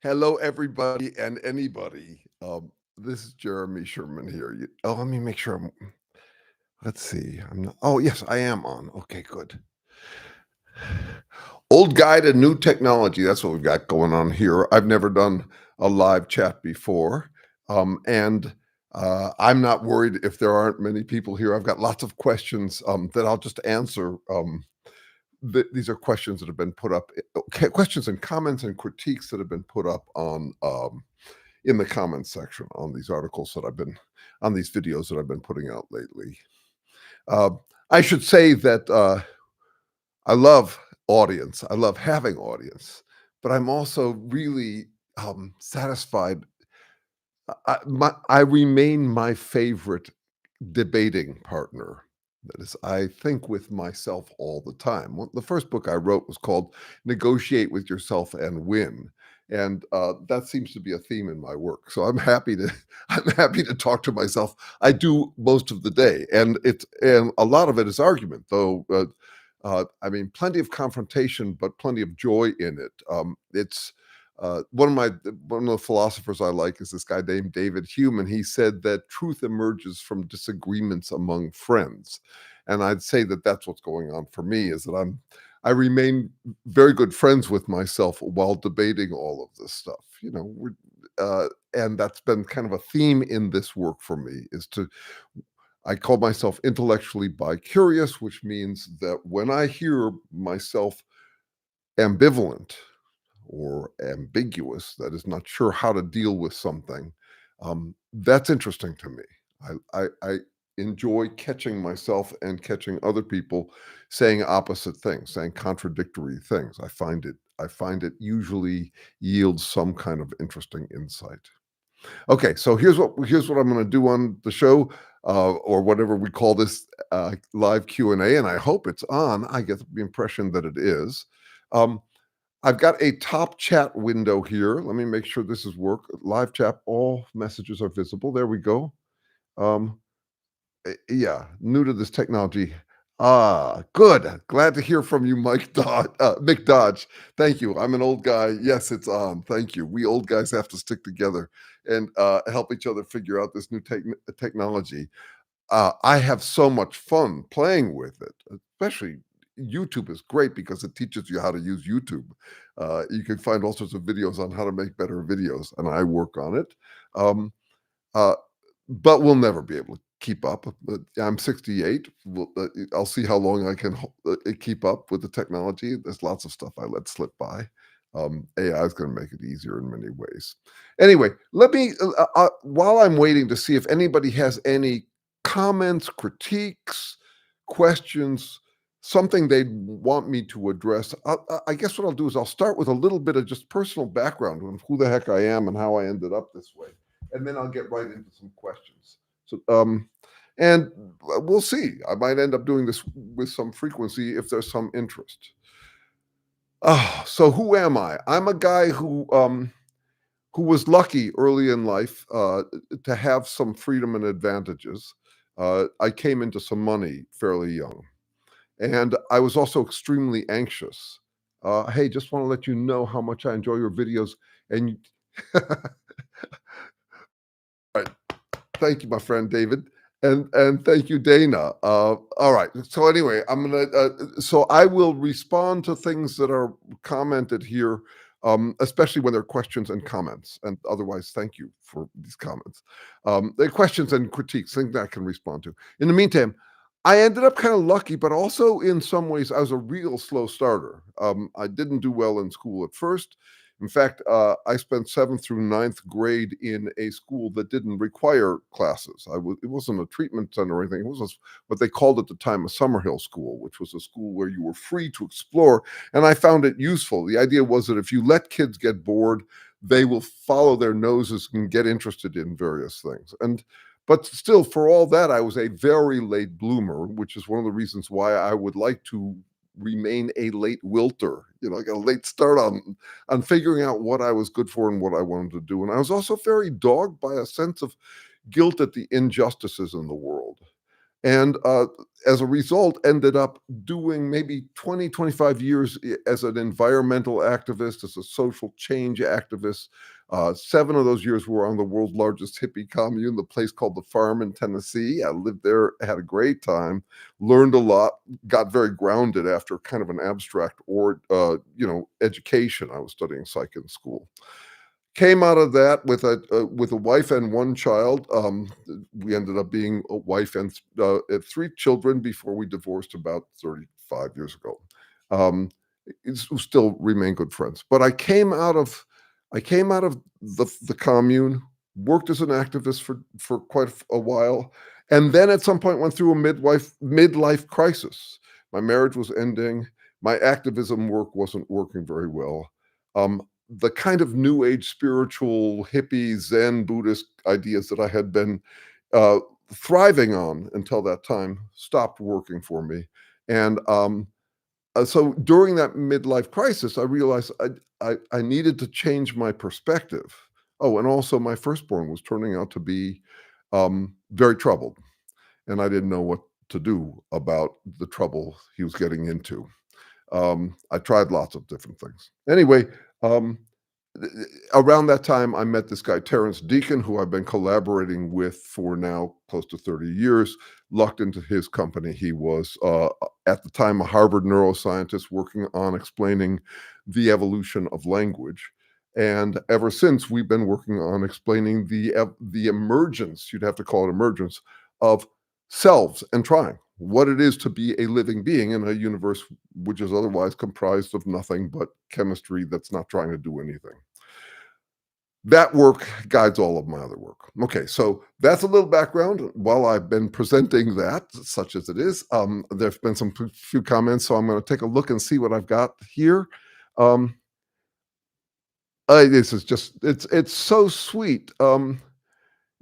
Hello, everybody and anybody. This is Jeremy Sherman here. Let me make sure let's see. I'm not, oh, yes, I am on. Okay, good. Old guy to new technology. That's what we've got going on here. I've never done a live chat before. And I'm not worried if there aren't many people here. I've got lots of questions that I'll just answer. These are questions that have been put up, questions and comments and critiques that have been put up on in the comments section on these articles that I've been on these videos that I've been putting out lately. Uh, I should say that I love audience. I love having audience, but I'm also really satisfied. I remain my favorite debating partner. That is, I think with myself all the time. The first book I wrote was called "Negotiate with Yourself and Win," and that seems to be a theme in my work. So I'm happy to I'm happy to talk to myself. I do most of the day, and a lot of it is argument, though. I mean, plenty of confrontation, but plenty of joy in it. It's one of the philosophers I like is this guy named David Hume, and he said that truth emerges from disagreements among friends. And I'd say that that's what's going on for me is that I remain very good friends with myself while debating all of this stuff. And that's been kind of a theme in this work for me is to I call myself intellectually bicurious, which means that when I hear myself ambivalent or ambiguous, that is not sure how to deal with something, that's interesting to me. I enjoy catching myself and catching other people saying opposite things, saying contradictory things. I find it usually yields some kind of interesting insight. Okay, so here's what I'm going to do on the show, or whatever we call this live Q&A, and I hope it's on. I get the impression that it is. Um, I've got a top chat window here. Let me make sure this is work. Live chat, all messages are visible. There we go. Um, yeah, new to this technology. Ah, good. Glad to hear from you, Mick Dodge. Thank you. I'm an old guy. Yes, it's on. Thank you. We old guys have to stick together and help each other figure out this new technology. I have so much fun playing with it, especially YouTube is great because it teaches you how to use YouTube. You can find all sorts of videos on how to make better videos, and I work on it. Um, uh, but we'll never be able to keep up. I'm 68. I'll see how long I can keep up with the technology. There's lots of stuff I let slip by. AI is going to make it easier in many ways. Anyway, let me, while I'm waiting to see if anybody has any comments, critiques, questions, something they'd want me to address, I guess what I'll do is I'll start with a little bit of just personal background on who the heck I am and how I ended up this way, and then I'll get right into some questions. And we'll see. I might end up doing this with some frequency if there's some interest. So who am I? I'm a guy who was lucky early in life to have some freedom and advantages. I came into some money fairly young, and I was also extremely anxious. Hey, just want to let you know how much I enjoy your videos. And right, thank you, my friend David, and thank you, Dana. All right. So anyway, so I will respond to things that are commented here, especially when there are questions and comments. And otherwise, thank you for these comments. The questions and critiques, things that I can respond to. In the meantime, I ended up kind of lucky, but also in some ways, I was a real slow starter. I didn't do well in school at first. In fact, I spent 7th through 9th grade in a school that didn't require classes. It wasn't a treatment center or anything. It was what they called at the time a Summerhill school, which was a school where you were free to explore. And I found it useful. The idea was that if you let kids get bored, they will follow their noses and get interested in various things. But still, for all that, I was a very late bloomer, which is one of the reasons why I would like to remain a late wilter. I got a late start on figuring out what I was good for and what I wanted to do. And I was also very dogged by a sense of guilt at the injustices in the world. And as a result, ended up doing maybe 20, 25 years as an environmental activist, as a social change activist. 7 of those years were on the world's largest hippie commune, the place called The Farm in Tennessee. I lived there, had a great time, learned a lot, got very grounded after kind of an abstract or education. I was studying psych in school. Came out of that with a wife and 1 child. We ended up being a wife and 3 children before we divorced about 35 years ago. Um, we still remain good friends. But I came out of the commune, worked as an activist for quite a while, and then at some point went through a midlife crisis. My marriage was ending. My activism work wasn't working very well. The kind of new age spiritual hippie Zen Buddhist ideas that I had been uh, thriving on until that time stopped working for me. And so during that midlife crisis, I realized I needed to change my perspective. Oh, and also my firstborn was turning out to be very troubled, and I didn't know what to do about the trouble he was getting into. I tried lots of different things. Anyway, um, around that time, I met this guy, Terrence Deacon, who I've been collaborating with for now close to 30 years. Lucked into his company. He was, at the time, a Harvard neuroscientist working on explaining the evolution of language. And ever since, we've been working on explaining the emergence, you'd have to call it emergence, of selves and trying what it is to be a living being in a universe which is otherwise comprised of nothing but chemistry that's not trying to do anything. That work guides all of my other work. Okay, so that's a little background. While I've been presenting that, such as it is, there's been some few comments, so I'm going to take a look and see what I've got here. Um, this is just it's so sweet.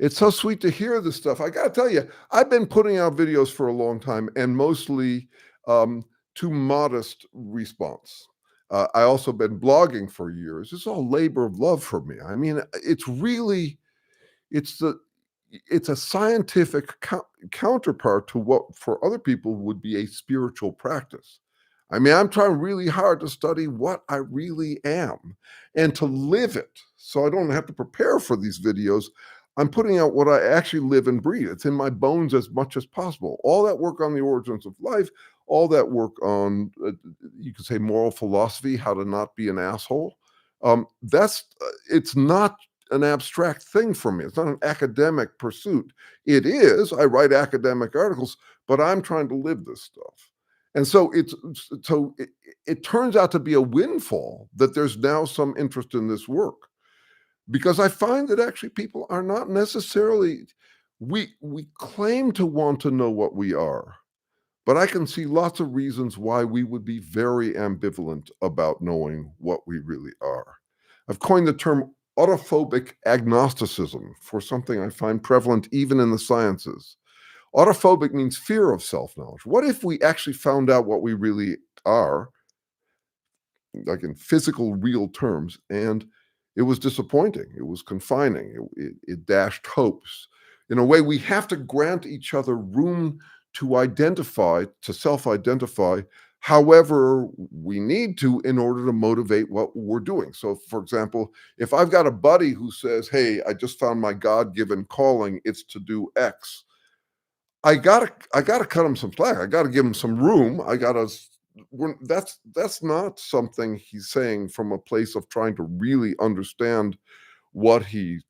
It's so sweet to hear this stuff. I gotta tell you, I've been putting out videos for a long time and mostly to modest response. I also been blogging for years. It's all labor of love for me. I mean, it's really it's the it's a scientific counterpart to what for other people would be a spiritual practice. I mean, I'm trying really hard to study what I really am and to live it so I don't have to prepare for these videos. I'm putting out what I actually live and breathe. It's in my bones as much as possible. All that work on the origins of life, all that work on, you could say, moral philosophy, how to not be an asshole. It's not an abstract thing for me. It's not an academic pursuit. It is. I write academic articles, but I'm trying to live this stuff. And so it turns out to be a windfall that there's now some interest in this work because I find that actually people are not necessarily we claim to want to know what we are, but I can see lots of reasons why we would be very ambivalent about knowing what we really are. I've coined the term autophobic agnosticism for something I find prevalent even in the sciences. Autophobic means fear of self-knowledge. What if we actually found out what we really are, like in physical, real terms, and it was disappointing, it was confining, it dashed hopes. In a way, we have to grant each other room to identify, to self-identify, however we need to in order to motivate what we're doing. So, for example, if I've got a buddy who says, "Hey, I just found my God-given calling, it's to do X," I gotta cut him some slack. I gotta give him some room. That's not something he's saying from a place of trying to really understand what he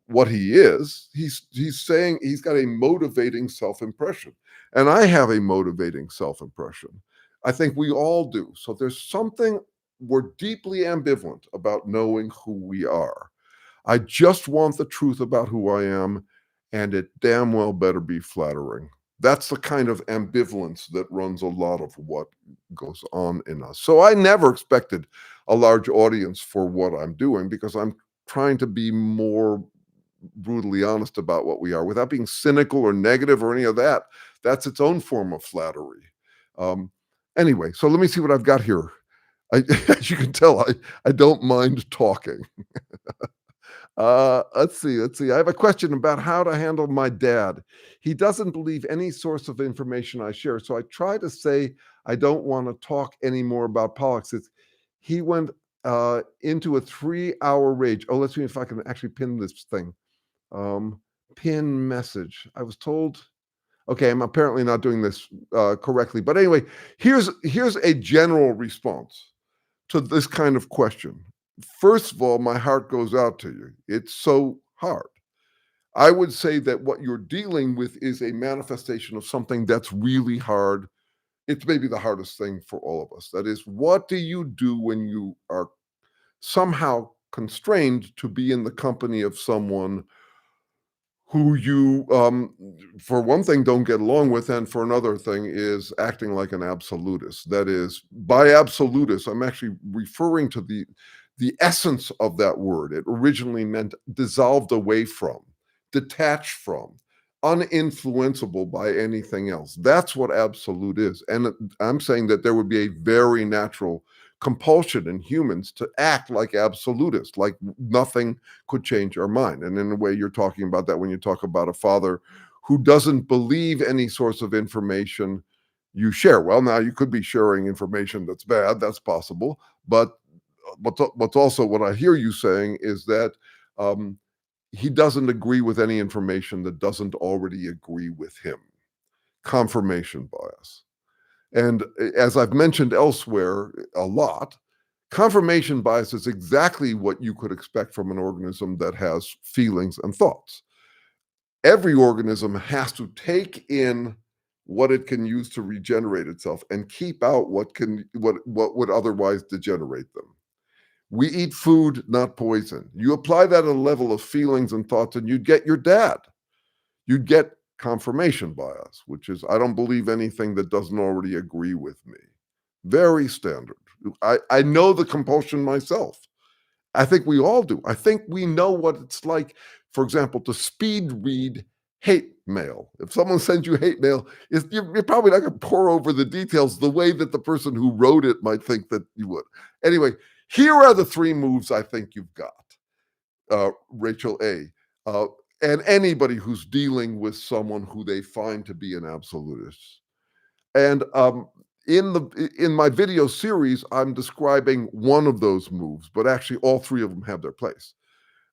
what he is. He's saying he's got a motivating self-impression. And I have a motivating self-impression. I think we all do. So there's something we're deeply ambivalent about knowing who we are. I just want the truth about who I am, and it damn well better be flattering. That's the kind of ambivalence that runs a lot of what goes on in us. So I never expected a large audience for what I'm doing because I'm trying to be more brutally honest about what we are without being cynical or negative or any of that. That's its own form of flattery. Um, anyway, so let me see what I've got here. As you can tell, I don't mind talking. Let's see. I have a question about how to handle my dad. He doesn't believe any source of information I share, so I try to say I don't want to talk anymore about politics. He went into a 3-hour rage. Oh, let's see if I can actually pin this thing. Um, Pin message. I was told. Okay, I'm apparently not doing this correctly, but anyway, here's a general response to this kind of question. First of all, my heart goes out to you. It's so hard. I would say that what you're dealing with is a manifestation of something that's really hard. It's maybe the hardest thing for all of us. That is, what do you do when you are somehow constrained to be in the company of someone who you, for one thing, don't get along with, and for another thing is acting like an absolutist. That is, by absolutist, I'm actually referring to the essence of that word. It originally meant dissolved away from, detached from, uninfluenceable by anything else. That's what absolute is. And I'm saying that there would be a very natural compulsion in humans to act like absolutists, like nothing could change our mind. And in a way, you're talking about that when you talk about a father who doesn't believe any source of information you share. Well, now you could be sharing information that's bad, that's possible. But what's also what I hear you saying is that he doesn't agree with any information that doesn't already agree with him. Confirmation bias. And as I've mentioned elsewhere a lot, confirmation bias is exactly what you could expect from an organism that has feelings and thoughts. Every organism has to take in what it can use to regenerate itself and keep out what would otherwise degenerate them. We eat food, not poison. You apply that at a level of feelings and thoughts, and you'd get your dad. You'd get confirmation bias, which is I don't believe anything that doesn't already agree with me. Very standard. I know the compulsion myself. I think we all do. I think we know what it's like, for example, to speed read hate mail. If someone sends you hate mail, you're probably not going to pour over the details the way that the person who wrote it might think that you would. Anyway, here are the 3 moves I think you've got, Rachel A. Uh, and anybody who's dealing with someone who they find to be an absolutist. And in my video series, I'm describing one of those moves, but actually all 3 of them have their place.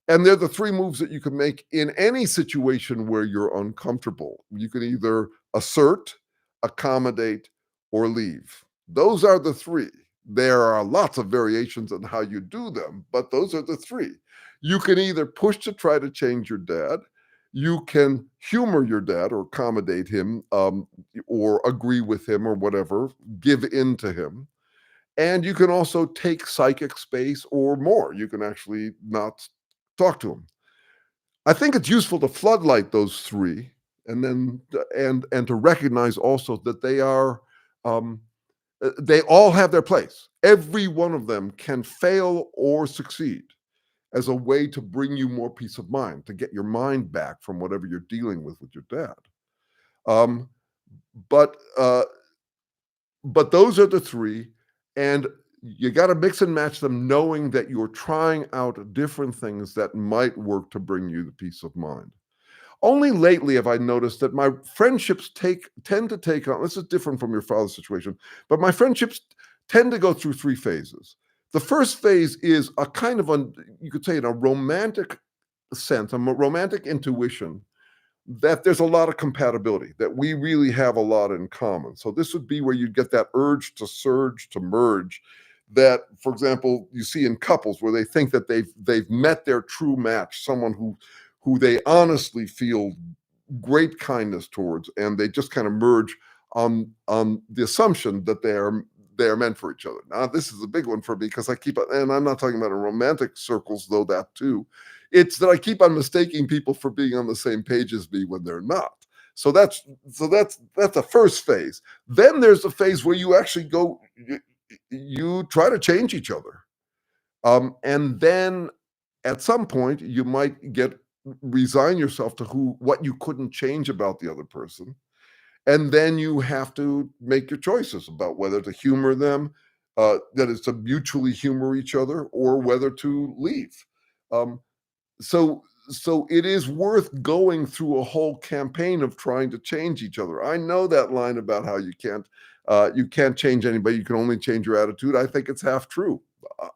And they're the 3 moves that you can make in any situation where you're uncomfortable. You can either assert, accommodate, or leave. Those are the 3. There are lots of variations on how you do them, but those are the 3. You can either push to try to change your dad, you can humor your dad or accommodate him, or agree with him or whatever, give in to him. And you can also take psychic space or more. You can actually not talk to him. I think it's useful to floodlight those 3 and then and to recognize also that they all have their place. Every one of them can fail or succeed as a way to bring you more peace of mind, to get your mind back from whatever you're dealing with your dad. Um, but uh, but those are the 3, and you got to mix and match them, knowing that you're trying out different things that might work to bring you the peace of mind. Only lately have I noticed that my friendships tend to take on, this is different from your father's situation, but my friendships tend to go through 3 phases. The first phase is a kind of, you could say, in a romantic sense, a romantic intuition that there's a lot of compatibility, that we really have a lot in common. So this would be where you get that urge to surge, to merge, that, for example, you see in couples where they think that they've met their true match, someone who they honestly feel great kindness towards, and they just kind of merge on the assumption that they are meant for each other. Now, this is a big one for me because and I'm not talking about in romantic circles, though that too. It's that I keep on mistaking people for being on the same page as me when they're not. So that's the first phase. Then there's the phase where you actually you try to change each other, and then at some point you might resign yourself to what you couldn't change about the other person, and then you have to make your choices about whether to humor them, that is to mutually humor each other, or whether to leave. Um, So it is worth going through a whole campaign of trying to change each other. I know that line about how you can't change anybody, you can only change your attitude. I think it's half true.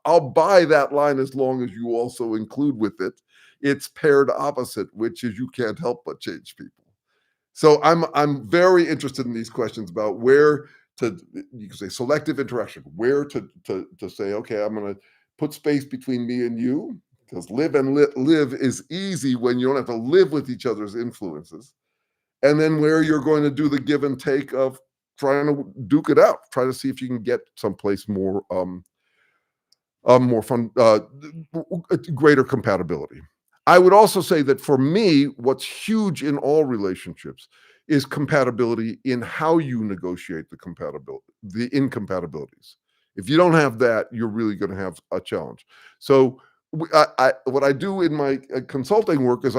I'll buy that line as long as you also include with it its paired opposite, which is you can't help but change people. So I'm very interested in these questions about where to, you can say selective interaction, where to say, okay, I'm going to put space between me and you, because live is easy when you don't have to live with each other's influences, and then where you're going to do the give and take of trying to duke it out, try to see if you can get someplace more fun, greater compatibility. I would also say that for me, what's huge in all relationships is compatibility in how you negotiate the incompatibilities. If you don't have that, you're really going to have a challenge. So, what I do in my consulting work is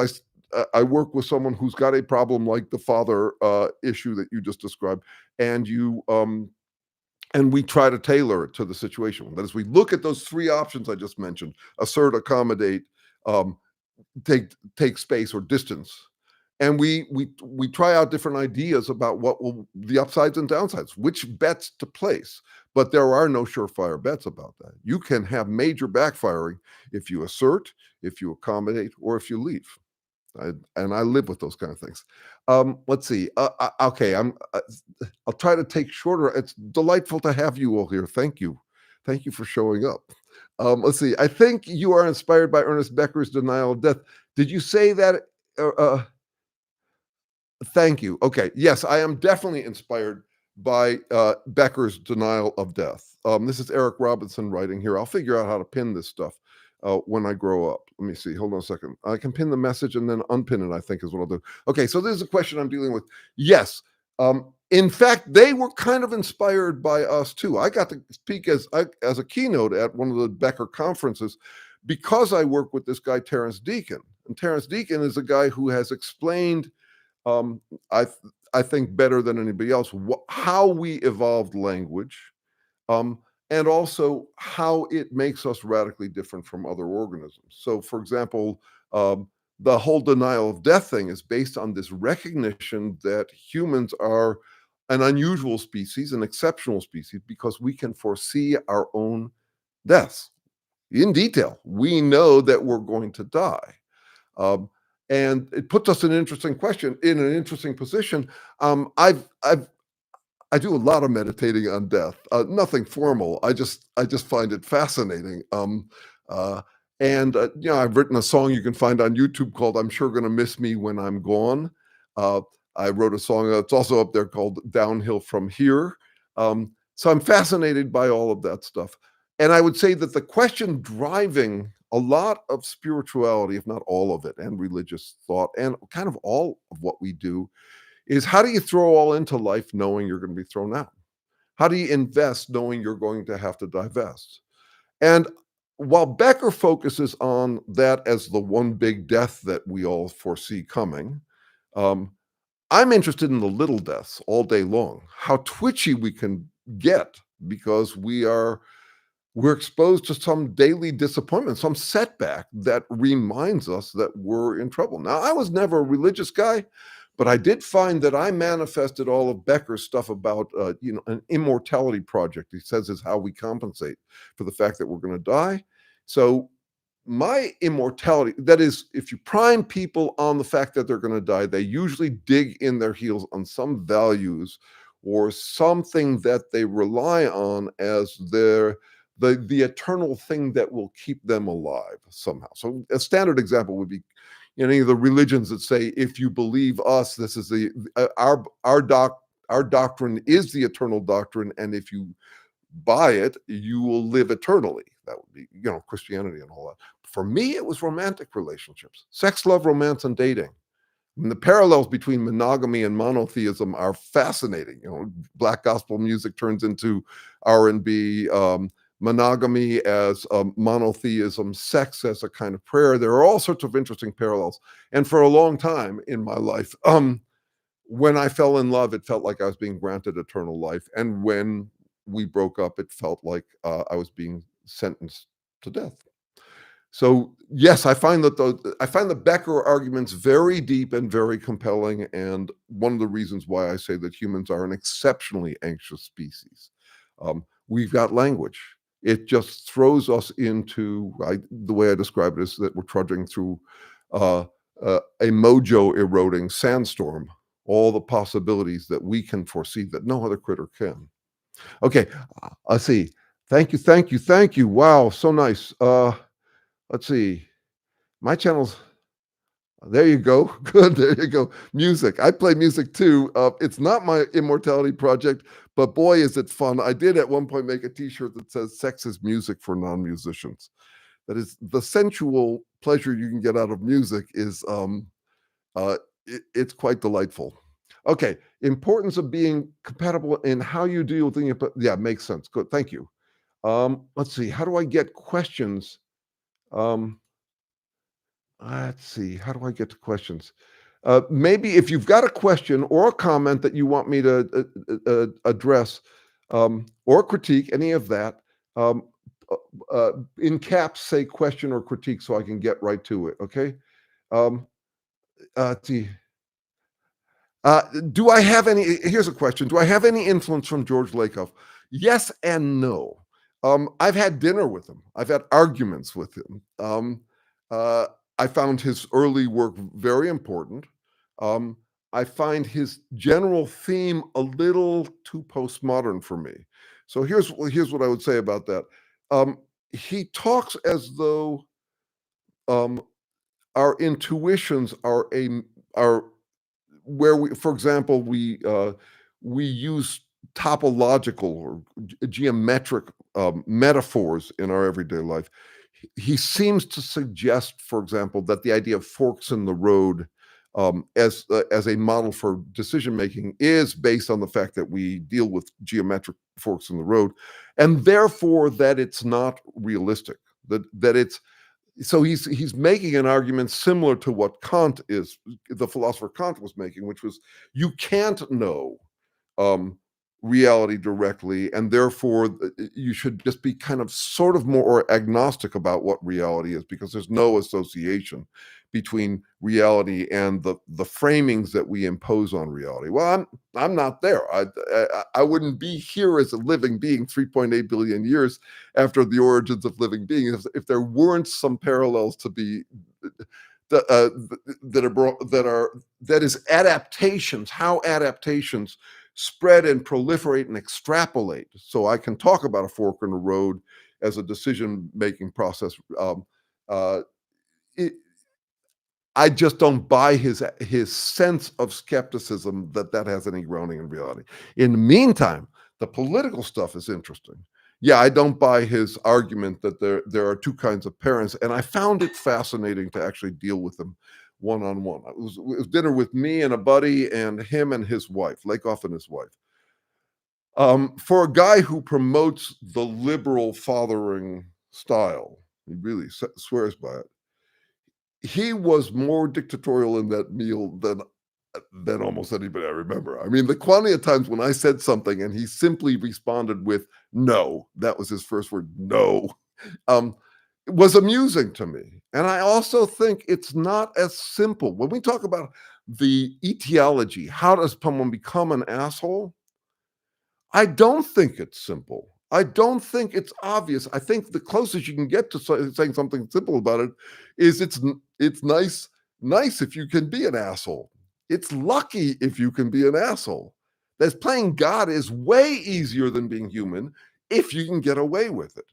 I work with someone who's got a problem like the father issue that you just described, and we try to tailor it to the situation. That is, we look at those three options I just mentioned: assert, accommodate, um, take space or distance, and we try out different ideas about what will the upsides and downsides, which bets to place. But there are no surefire bets about that. You can have major backfiring if you assert, if you accommodate, or if you leave. And I live with those kind of things. Let's see. Okay, I'll try to take shorter. It's delightful to have you all here. Thank you for showing up. Let's see. I think you are inspired by Ernest Becker's denial of death. Did you say that? Uh, uh, Thank you. Okay. Yes, I am definitely inspired by Becker's denial of death. This is Eric Robinson writing here. I'll figure out how to pin this stuff when I grow up. Let me see. Hold on a second. I can pin the message and then unpin it, I think is what I'll do. Okay. So this is a question I'm dealing with. Yes. In fact, they were kind of inspired by us too. I got to speak as a keynote at one of the Becker conferences because I work with this guy, Terrence Deacon. And Terrence Deacon is a guy who has explained um, I I think better than anybody else how we evolved language, um, and also how it makes us radically different from other organisms. So, for example, the whole denial of death thing is based on this recognition that humans are an unusual species, an exceptional species, because we can foresee our own deaths in detail. We know that we're going to die. Um, and it puts us in an interesting position. I do a lot of meditating on death. Nothing formal. I just find it fascinating. Uh, and I've written a song you can find on YouTube called "I'm Sure Gonna Miss Me When I'm Gone." Uh, I wrote a song that's also up there called "Downhill from Here." So I'm fascinated by all of that stuff. And I would say that the question driving a lot of spirituality, if not all of it, and religious thought, and kind of all of what we do, is how do you throw all into life knowing you're going to be thrown out? How do you invest knowing you're going to have to divest? And while Becker focuses on that as the one big death that we all foresee coming, um, I'm interested in the little deaths all day long, how twitchy we can get because we're exposed to some daily disappointment, some setback that reminds us that we're in trouble. Now, I was never a religious guy, but I did find that I manifested all of Becker's stuff about, an immortality project. He says is how we compensate for the fact that we're going to die. So my immortality, that is, if you prime people on the fact that they're going to die, they usually dig in their heels on some values or something that they rely on as the eternal thing that will keep them alive somehow. So a standard example would be any of the religions that say, if you believe us, this is our doctrine is the eternal doctrine, and if you buy it, you will live eternally. That would be, Christianity and all that. For me, it was romantic relationships, sex, love, romance, and dating. And the parallels between monogamy and monotheism are fascinating. Black gospel music turns into R&B, monogamy as monotheism, sex as a kind of prayer. There are all sorts of interesting parallels. And for a long time in my life, when I fell in love, it felt like I was being granted eternal life. And when we broke up, it felt like I was being sentenced to death. So yes, I find the Becker arguments very deep and very compelling, and one of the reasons why I say that humans are an exceptionally anxious species. We've got language. It just throws us into the way I describe it is that we're trudging through uh, a mojo eroding sandstorm. All the possibilities that we can foresee that no other critter can. Okay, let's see. Thank you, thank you, thank you. Wow, so nice. Let's see. My channel's there you go. Good. There you go. Music. I play music too. It's not my immortality project, but boy, is it fun. I did at one point make a t-shirt that says sex is music for non-musicians. That is the sensual pleasure you can get out of music is it's quite delightful. Okay. Importance of being compatible in how you deal with things. Yeah, makes sense. Good. Thank you. Let's see. How do I get questions? Um, Let's see. How do I get to questions? Maybe if you've got a question or a comment that you want me to address or critique, any of that, um, in caps, say question or critique so I can get right to it. Okay. Um, let's see. Do I have any? Here's a question. Do I have any influence from George Lakoff? Yes and no. I've had dinner with him. I've had arguments with him. Uh, I found his early work very important. Um, I find his general theme a little too postmodern for me. So here's what I would say about that. He talks as though um, our intuitions are where we, for example, we use topological or geometric metaphors in our everyday life. He seems to suggest, for example, that the idea of forks in the road as a model for decision making is based on the fact that we deal with geometric forks in the road, and therefore that it's not realistic. That it's so he's making an argument similar to what Kant is, the philosopher Kant was making, which was you can't know um, reality directly, and therefore you should just be kind of sort of more agnostic about what reality is because there's no association between reality and the framings that we impose on reality. Well, I'm not there. I wouldn't be here as a living being 3.8 billion years after the origins of living beings if there weren't some parallels to be that that is adaptations, how adaptations spread and proliferate and extrapolate. So I can talk about a fork in the road as a decision making process. Uh, it, I just don't buy his sense of skepticism that that has any grounding in reality. In the meantime, the political stuff is interesting. Yeah, I don't buy his argument that there are two kinds of parents, and I found it fascinating to actually deal with them one on one. It was dinner with me and a buddy, and him and his wife, Lakoff and his wife. For a guy who promotes the liberal fathering style, he really swears by it. He was more dictatorial in that meal than almost anybody I remember. I mean, the quantity of times when I said something and he simply responded with "no," that was his first word, "no," um, it was amusing to me. And I also think it's not as simple when we talk about the etiology. How does someone become an asshole? I don't think it's simple. I don't think it's obvious. I think the closest you can get to saying something simple about it is it's nice if you can be an asshole. It's lucky if you can be an asshole. That's playing God is way easier than being human if you can get away with it.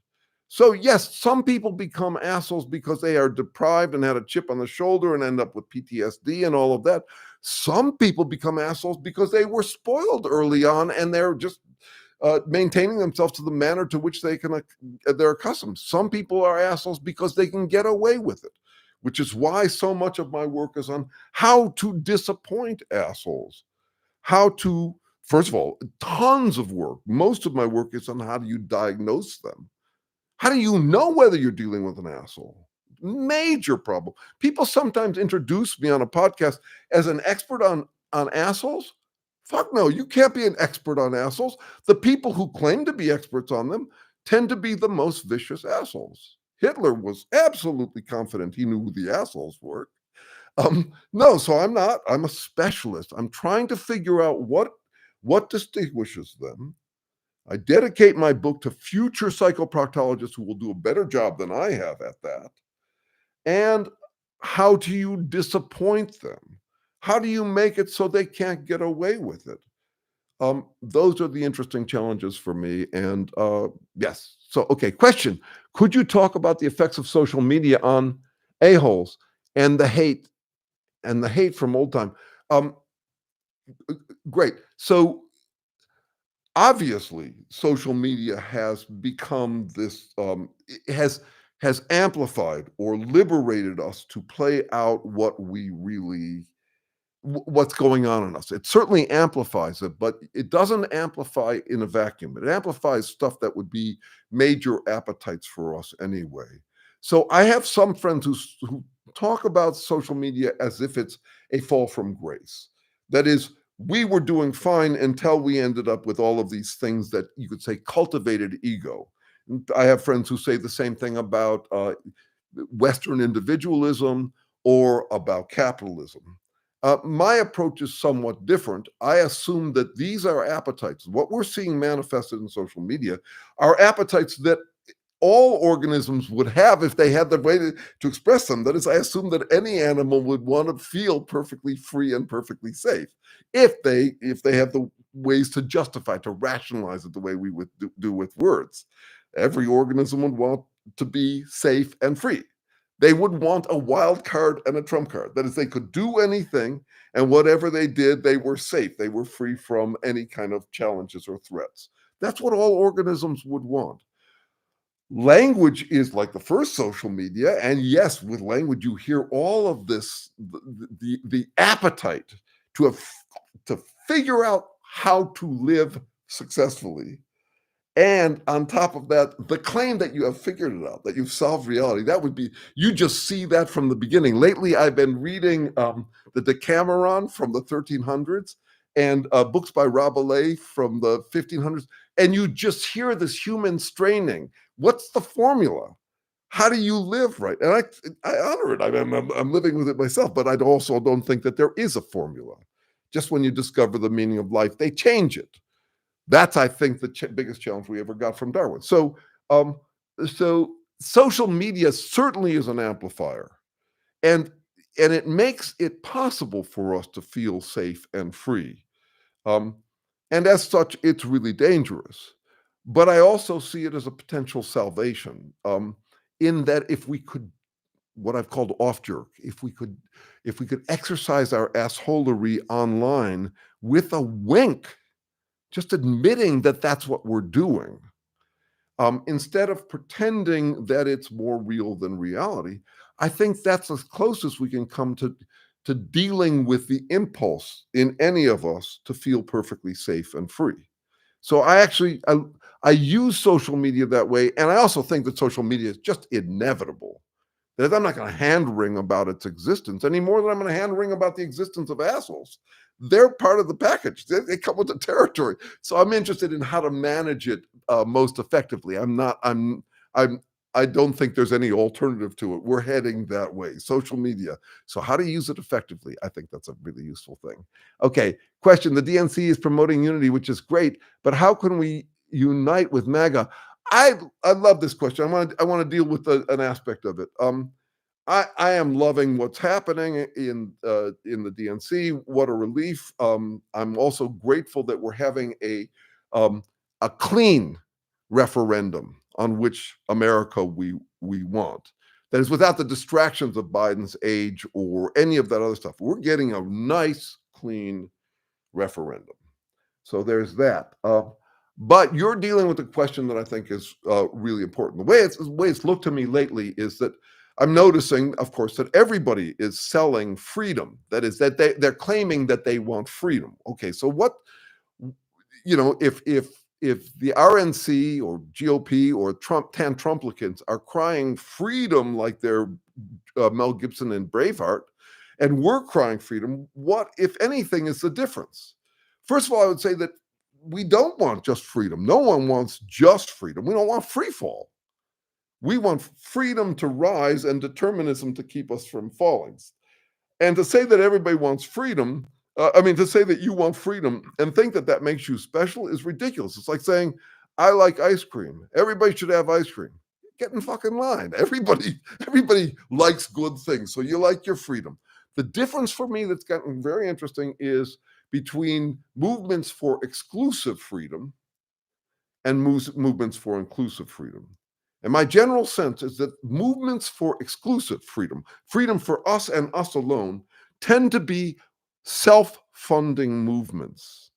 So yes, some people become assholes because they are deprived and had a chip on the shoulder and end up with PTSD and all of that. Some people become assholes because they were spoiled early on and they're just maintaining themselves to the manner to which they're accustomed. Some people are assholes because they can get away with it, which is why so much of my work is on how to disappoint assholes. How to, first of all, tons of work. Most of my work is on how do you diagnose them. How do you know whether you're dealing with an asshole? Major problem. People sometimes introduce me on a podcast as an expert on assholes. Fuck no, you can't be an expert on assholes. The people who claim to be experts on them tend to be the most vicious assholes. Hitler was absolutely confident he knew who the assholes were. No, so I'm not. I'm a specialist. I'm trying to figure out what distinguishes them. I dedicate my book to future psychoproctologists who will do a better job than I have at that. And how do you disappoint them? How do you make it so they can't get away with it? Those are the interesting challenges for me. And yes. So, okay, question. Could you talk about the effects of social media on a-holes and the hate from old time? Um, Great. So obviously, social media has become this, it has amplified or liberated us to play out what we really what's going on in us. It certainly amplifies it, but it doesn't amplify in a vacuum. It amplifies stuff that would be major appetites for us anyway. So I have some friends who talk about social media as if it's a fall from grace. That is, we were doing fine until we ended up with all of these things that you could say cultivated ego. I have friends who say the same thing about Western individualism or about capitalism. My approach is somewhat different. I assume that these are appetites. What we're seeing manifested in social media are appetites that all organisms would have if they had the way to express them. That is, I assume that any animal would want to feel perfectly free and perfectly safe if they have the ways to justify, to rationalize it the way we would do with words. Every organism would want to be safe and free. They would want a wild card and a trump card. That is, they could do anything, and whatever they did, they were safe. They were free from any kind of challenges or threats. That's what all organisms would want. Language is like the first social media, and yes, with language you hear all of this, the appetite to have to figure out how to live successfully, and on top of that, the claim that you have figured it out, that you've solved reality. That would be, you just see that from the beginning. Lately I've been reading the Decameron from the 1300s and books by Rabelais from the 1500s, and you just hear this human straining. What's the formula? How do you live right? And I honor it. I'm living with it myself, but I also don't think that there is a formula. Just when you discover the meaning of life, they change it. That's, I think, the biggest challenge we ever got from Darwin. Um, so social media certainly is an amplifier, and it makes it possible for us to feel safe and free. Um, and as such, it's really dangerous. But I also see it as a potential salvation, in that if we could, what I've called off jerk, if we could exercise our assholery online with a wink, just admitting that that's what we're doing, instead of pretending that it's more real than reality. I think that's as close as we can come to dealing with the impulse in any of us to feel perfectly safe and free. So I use social media that way, and I also think that social media is just inevitable. That I'm not going to hand wring about its existence any more than I'm going to hand wring about the existence of assholes. They're part of the package. They come with the territory. So I'm interested in how to manage it most effectively. I'm not. I'm. I don't think there's any alternative to it. We're heading that way. Social media. So how to use it effectively? I think that's a really useful thing. Okay. Question: the DNC is promoting unity, which is great, but how can we unite with MAGA? I love this question. I want to deal with an aspect of it. I am loving what's happening in the DNC. What a relief. I'm also grateful that we're having a clean referendum on which America we want. That is, without the distractions of Biden's age or any of that other stuff. We're getting a nice, clean referendum. So there's that. But you're dealing with a question that I think is really important. The way it's looked to me lately is that I'm noticing, of course, that everybody is selling freedom. That is, that they're claiming that they want freedom. Okay, so what, if the RNC or GOP or Trumplicans are crying freedom like they're Mel Gibson and Braveheart, and we're crying freedom, what, if anything, is the difference? First of all, I would say that we don't want just freedom. No one wants just freedom. We don't want free fall. We want freedom to rise and determinism to keep us from falling. And to say that everybody wants freedom, to say that you want freedom and think that that makes you special is ridiculous. It's like saying, I like ice cream. Everybody should have ice cream. Get in fucking line. Everybody likes good things. So you like your freedom. The difference for me that's gotten very interesting is between movements for exclusive freedom and movements for inclusive freedom. And my general sense is that movements for exclusive freedom, freedom for us and us alone, tend to be self-funding movements.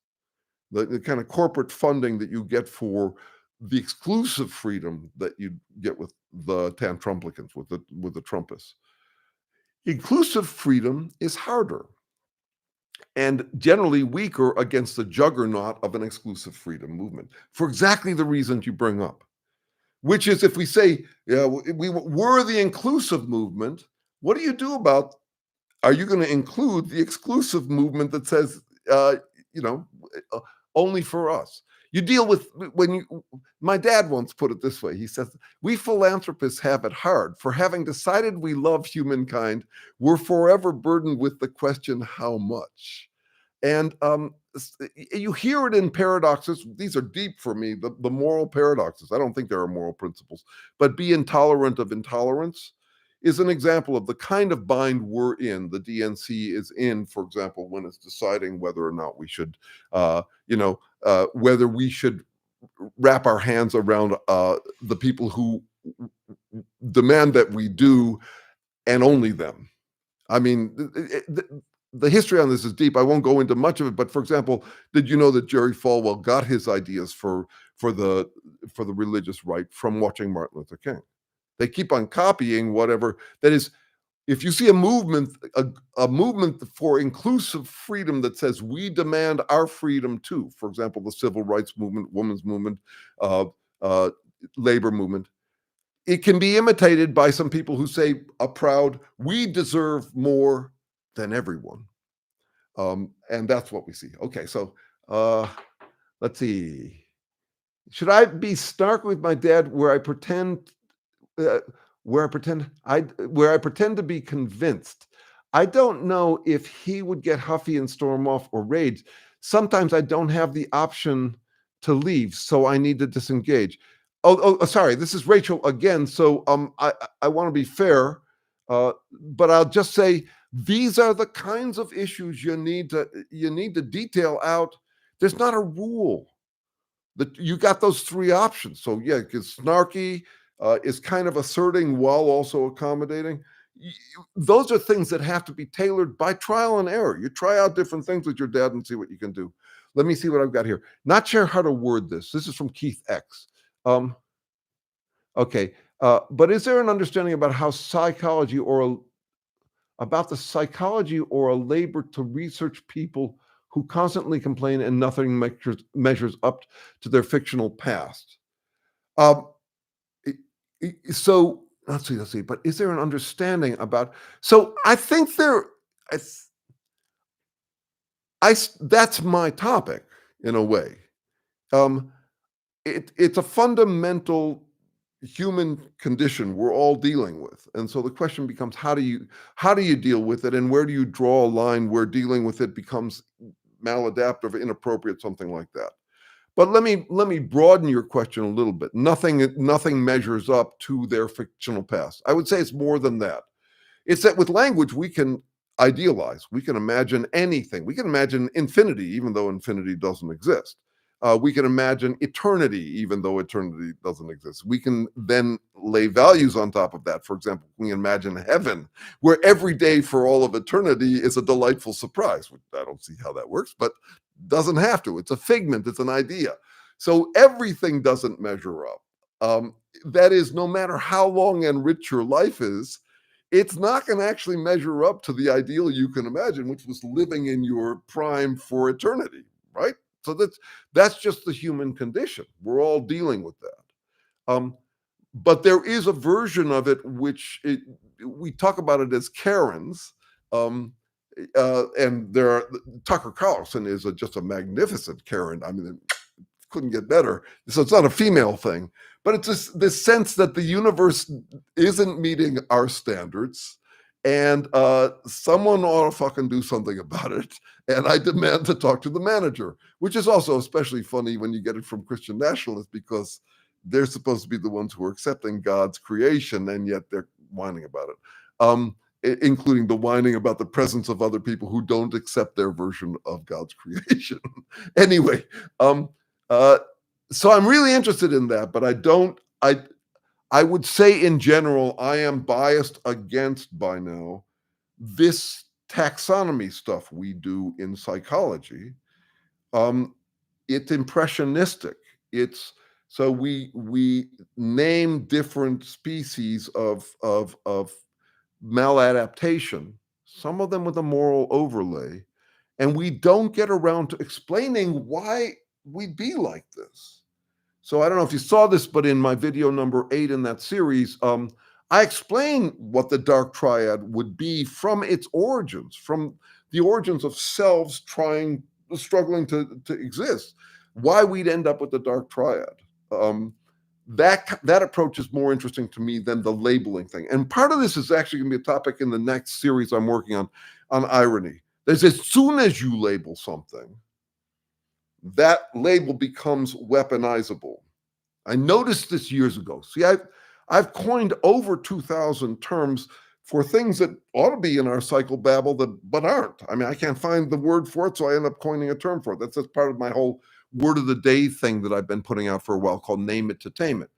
The kind of corporate funding that you get for the exclusive freedom that you get with the tantrumplicans, with the Trumpists. Inclusive freedom is harder and generally weaker against the juggernaut of an exclusive freedom movement for exactly the reasons you bring up. Which is, if we say, we're the inclusive movement, what do you do about, are you going to include the exclusive movement that says, only for us? You deal with, my dad once put it this way. He says, we philanthropists have it hard. For having decided we love humankind, we're forever burdened with the question, how much? And you hear it in paradoxes. These are deep for me, the moral paradoxes. I don't think there are moral principles, but be intolerant of intolerance is an example of the kind of bind we're in. The DNC is in, for example, when it's deciding whether or not we should, whether we should wrap our hands around the people who demand that we do, and only them. I mean, the history on this is deep. I won't go into much of it, but for example, did you know that Jerry Falwell got his ideas for the religious right from watching Martin Luther King? They keep on copying whatever. That is, if you see a movement for inclusive freedom that says we demand our freedom too, for example, the civil rights movement, women's movement, labor movement, it can be imitated by some people who say a proud, we deserve more than everyone. And that's what we see. Okay, so let's see. Should I be snarky with my dad where I pretend to be convinced? I don't know if he would get huffy and storm off or rage. Sometimes I don't have the option to leave, so I need to disengage. Sorry, this is Rachel again. So I want to be fair, but I'll just say these are the kinds of issues you need to detail out. There's not a rule. That you got those three options. So yeah, because snarky is kind of asserting while also accommodating. Those are things that have to be tailored by trial and error. You try out different things with your dad and see what you can do. Let me see what I've got here. Not sure how to word this. This is from Keith X. Okay, but is there an understanding about how about the psychology or a labor to research people who constantly complain and nothing measures up to their fictional past? So let's see. But is there an understanding about? So I think that's my topic in a way. It's a fundamental human condition we're all dealing with, and so the question becomes, how do you deal with it, and where do you draw a line where dealing with it becomes maladaptive, inappropriate, something like that. But let me broaden your question a little bit. Nothing measures up to their fictional past. I would say it's more than that. It's that with language we can idealize, we can imagine anything. We can imagine infinity, even though infinity doesn't exist. We can imagine eternity, even though eternity doesn't exist. We can then lay values on top of that. For example, we imagine heaven, where every day for all of eternity is a delightful surprise. I don't see how that works, but doesn't have to. It's a figment. It's an idea. So everything doesn't measure up. That is, no matter how long and rich your life is, it's not going to actually measure up to the ideal you can imagine, which was living in your prime for eternity, right? So that's just the human condition. We're all dealing with that. But there is a version of it which we talk about it as Karens. And Tucker Carlson is just a magnificent Karen. I mean, couldn't get better. So it's not a female thing, but it's just this sense that the universe isn't meeting our standards, and someone ought to fucking do something about it. And I demand to talk to the manager, which is also especially funny when you get it from Christian nationalists, because they're supposed to be the ones who are accepting God's creation, and yet they're whining about it. Including the whining about the presence of other people who don't accept their version of God's creation. Anyway, uh, so I'm really interested in that, but I would say in general, I am biased against by now this taxonomy stuff we do in psychology. It's impressionistic. It's so we name different species of maladaptation, some of them with a moral overlay, and we don't get around to explaining why we'd be like this. So I don't know if you saw this, but in my video number 8 in that series, I explain what the dark triad would be from its origins, from the origins of selves struggling to exist, why we'd end up with the dark triad. That approach is more interesting to me than the labeling thing. And part of this is actually going to be a topic in the next series I'm working on irony. There's, as soon as you label something, that label becomes weaponizable. I noticed this years ago. See, I've coined over 2,000 terms for things that ought to be in our psychobabble but aren't. I mean, I can't find the word for it, so I end up coining a term for it. That's part of my whole word of the day thing that I've been putting out for a while, called Name It to Tame It.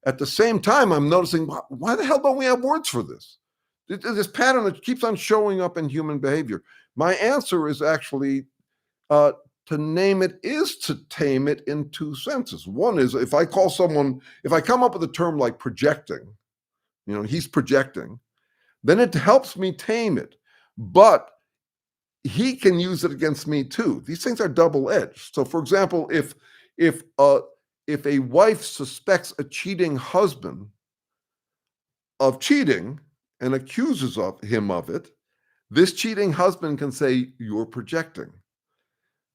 At the same time, I'm noticing, why the hell don't we have words for this? This pattern that keeps on showing up in human behavior. My answer is actually to name it is to tame it in two senses. One is, if I come up with a term like projecting, he's projecting, then it helps me tame it. But he can use it against me too. These things are double-edged. So, for example, if a wife suspects a cheating husband of cheating and accuses him of it, this cheating husband can say, "You're projecting."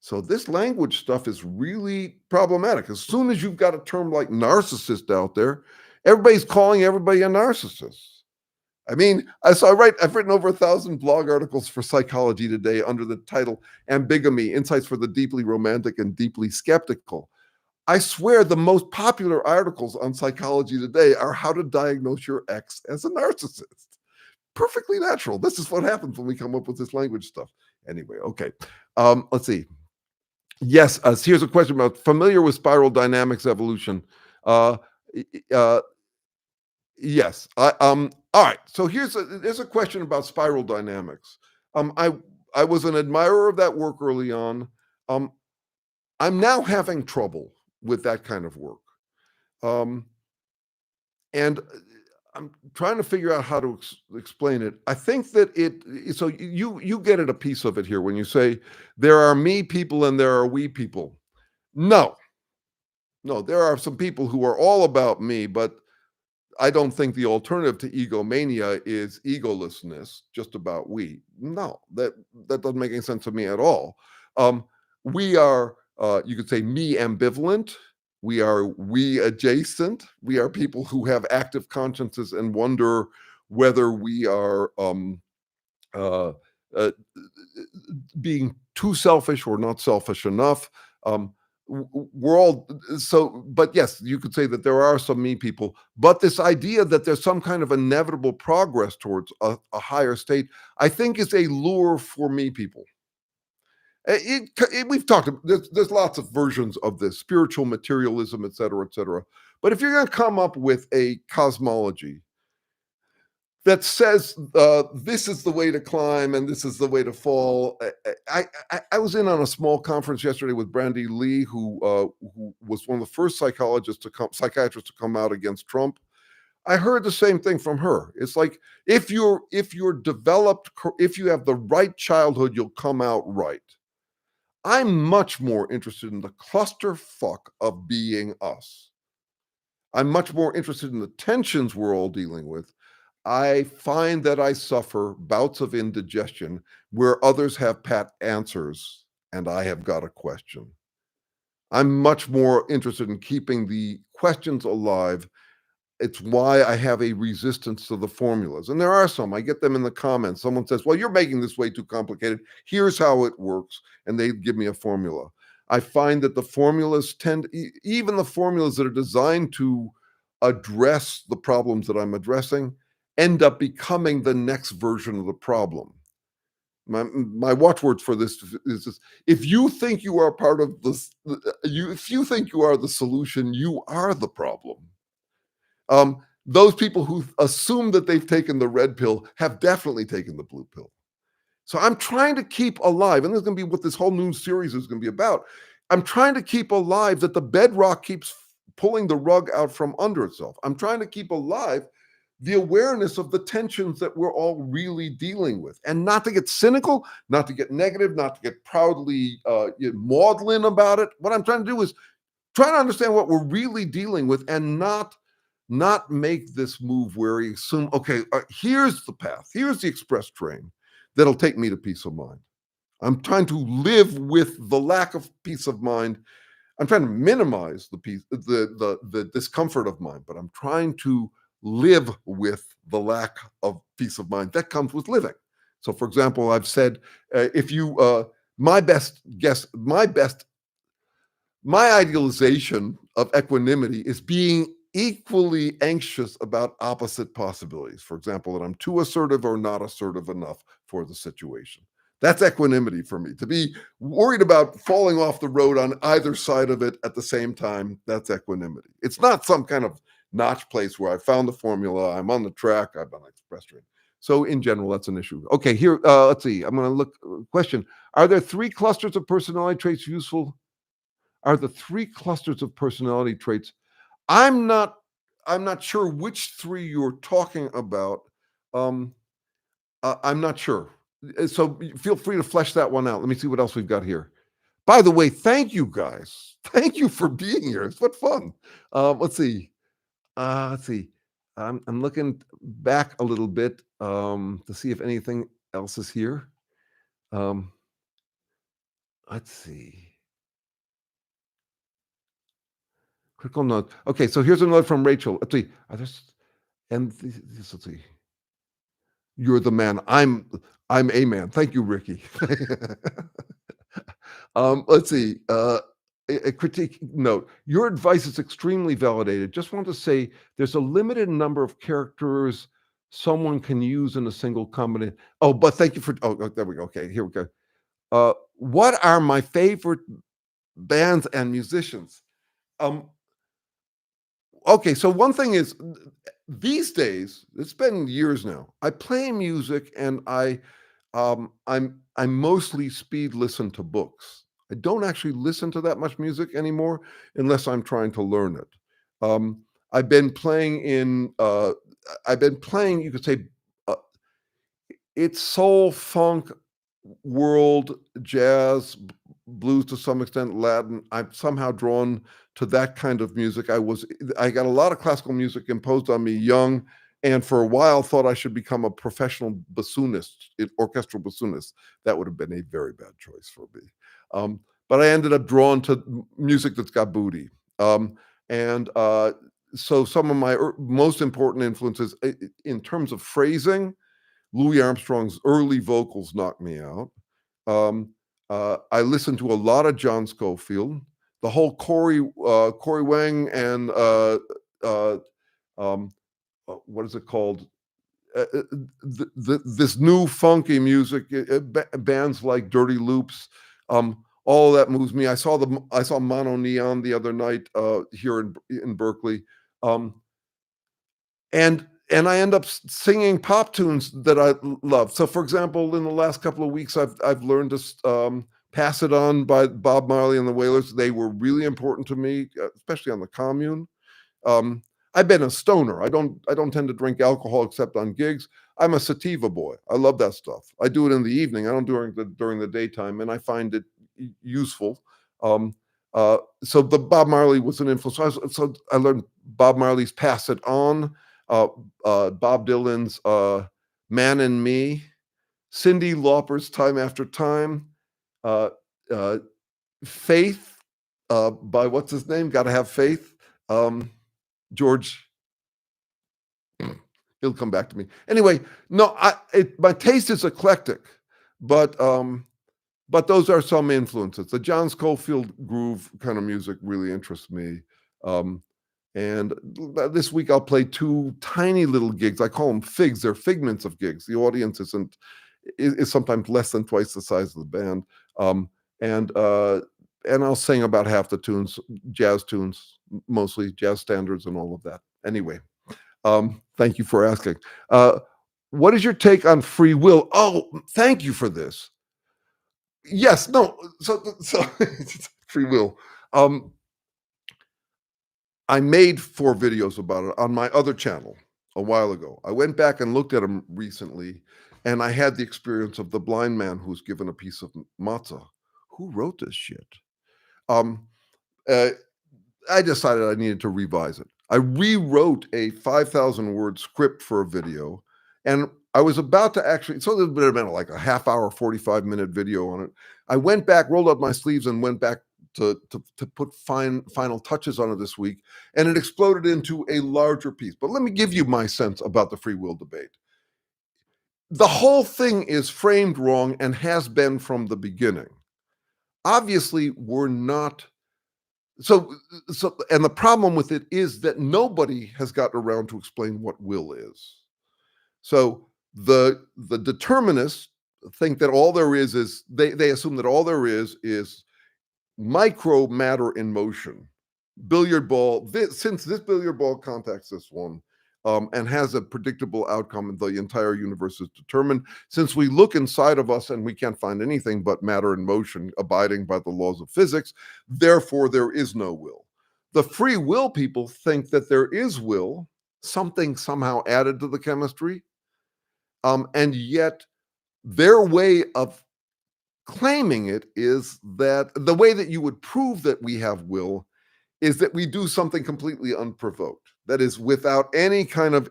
So this language stuff is really problematic. As soon as you've got a term like narcissist out there, everybody's calling everybody a narcissist. I mean, I've written over 1,000 blog articles for Psychology Today under the title Ambigamy, Insights for the Deeply Romantic and Deeply Skeptical. I swear the most popular articles on Psychology Today are how to diagnose your ex as a narcissist. Perfectly natural. This is what happens when we come up with this language stuff. Anyway, okay. Let's see. Yes, here's a question about familiar with spiral dynamics evolution. Yes. All right. So there's a question about spiral dynamics. I was an admirer of that work early on. I'm now having trouble with that kind of work, and I'm trying to figure out how to explain it. I think that so you get it a piece of it here when you say there are me people and there are we people. No, there are some people who are all about me, but I don't think the alternative to egomania is egolessness, just about we. No, that doesn't make any sense to me at all. We are, you could say, me ambivalent. We are we adjacent. We are people who have active consciences and wonder whether we are being too selfish or not selfish enough. We're all so, but yes, you could say that there are some me people, but this idea that there's some kind of inevitable progress towards a higher state, I think, is a lure for me people. We've talked, there's lots of versions of this, spiritual materialism, et cetera, et cetera. But if you're going to come up with a cosmology that says this is the way to climb and this is the way to fall. I was in on a small conference yesterday with Brandy Lee, who was one of the first psychiatrists to come out against Trump. I heard the same thing from her. It's like, if you're developed, if you have the right childhood, you'll come out right. I'm much more interested in the clusterfuck of being us. I'm much more interested in the tensions we're all dealing with. I find that I suffer bouts of indigestion where others have pat answers and I have got a question. I'm much more interested in keeping the questions alive. It's why I have a resistance to the formulas. And there are some, I get them in the comments. Someone says, well, you're making this way too complicated. Here's how it works. And they give me a formula. I find that the formulas even the formulas that are designed to address the problems that I'm addressing, end up becoming the next version of the problem. My watchwords for this is this: if you think you are part of this, if you think you are the solution, you are the problem. Those people who assume that they've taken the red pill have definitely taken the blue pill. So I'm trying to keep alive, and this is going to be what this whole new series is going to be about. I'm trying to keep alive that the bedrock keeps pulling the rug out from under itself. I'm trying to keep alive the awareness of the tensions that we're all really dealing with, and not to get cynical, not to get negative, not to get proudly maudlin about it. What I'm trying to do is try to understand what we're really dealing with, and not make this move where we assume, okay, here's the path, here's the express train that'll take me to peace of mind. I'm trying to live with the lack of peace of mind. I'm trying to minimize the discomfort of mind, but I'm trying to live with the lack of peace of mind that comes with living. So, for example, I've said, if you, my best guess, my idealization of equanimity is being equally anxious about opposite possibilities. For example, that I'm too assertive or not assertive enough for the situation. That's equanimity for me. To be worried about falling off the road on either side of it at the same time, that's equanimity. It's not some kind of notch place where I found the formula, I'm on the track, I've been express trained. So in general, that's an issue. Okay, here, let's see. I'm going to look. Question: are there three clusters of personality traits useful? Are the three clusters of personality traits? I'm not I'm not sure which three you're talking about. Um, I'm not sure. So feel free to flesh that one out. Let me see what else we've got here. By the way, thank you guys. Thank you for being here. It's what fun. Let's see. Let's see. I'm looking back a little bit to see if anything else is here. Um, let's see. Critical note. Okay, so here's another from Rachel. Let's see. Are there, and let's see. You're the man. I'm a man. Thank you, Ricky. Let's see. A critique note. Your advice is extremely validated. Just want to say there's a limited number of characters someone can use in a single combination. Oh, but thank you for. Oh, there we go. Okay, here we go. What are my favorite bands and musicians? Um, okay, so one thing is these days, it's been years now. I play music and I mostly speed listen to books. I don't actually listen to that much music anymore unless I'm trying to learn it. Um, I've been playing in I've been playing, you could say, uh, it's soul, funk, world, jazz, blues to some extent, Latin. I'm somehow drawn to that kind of music. I got a lot of classical music imposed on me young, and for a while thought I should become a professional bassoonist, orchestral bassoonist. That would have been a very bad choice for me. But I ended up drawn to music that's got booty. And so some of my most important influences in terms of phrasing, Louis Armstrong's early vocals knocked me out. Um, I listened to a lot of John Scofield, the whole Corey Wang and uh, um, what is it called? This new funky music, bands like Dirty Loops, all that moves me. I saw Mono Neon the other night here in Berkeley. Um, and I end up singing pop tunes that I love. So, for example, in the last couple of weeks, I've learned to "Pass It On" by Bob Marley and the Wailers. They were really important to me, especially on the commune. Um, I've been a stoner. I don't tend to drink alcohol except on gigs. I'm a sativa boy. I love that stuff. I do it in the evening. I don't during the daytime, and I find it useful. Um, so the Bob Marley was an influence. So I learned Bob Marley's "Pass It On," uh, Bob Dylan's "Man and Me," Cyndi Lauper's "Time After Time," uh, uh, Faith. by what's his name? Gotta Have Faith. George, he'll come back to me. Anyway, no, my taste is eclectic, but those are some influences. The John Scofield groove kind of music really interests me. Um, and this week I'll play two tiny little gigs. I call them figs. They're figments of gigs. The audience is sometimes less than twice the size of the band. Um, and I'll sing about half the tunes, jazz tunes, mostly jazz standards and all of that. Anyway, thank you for asking. What is your take on free will? Oh, thank you for this. Yes, no. So free will. Um, I made 4 videos about it on my other channel a while ago. I went back and looked at them recently, and I had the experience of the blind man who's given a piece of matzah. Who wrote this shit? Um, uh, I decided I needed to revise it. I rewrote a 5,000 word script for a video, and I was about to actually, so there's been like a half hour, 45-minute video on it. I went back, rolled up my sleeves, and went back to put final touches on it this week, and it exploded into a larger piece. But let me give you my sense about the free will debate. The whole thing is framed wrong and has been from the beginning. Obviously, we're not. So, and the problem with it is that nobody has gotten around to explain what will is. So the determinists think that all there is they assume that all there is micro matter in motion. Billiard ball, since this billiard ball contacts this one, and has a predictable outcome, and the entire universe is determined. Since we look inside of us and we can't find anything but matter in motion, abiding by the laws of physics, therefore there is no will. The free will people think that there is will, something somehow added to the chemistry, and yet their way of claiming it is that the way that you would prove that we have will is that we do something completely unprovoked. That is, without any kind of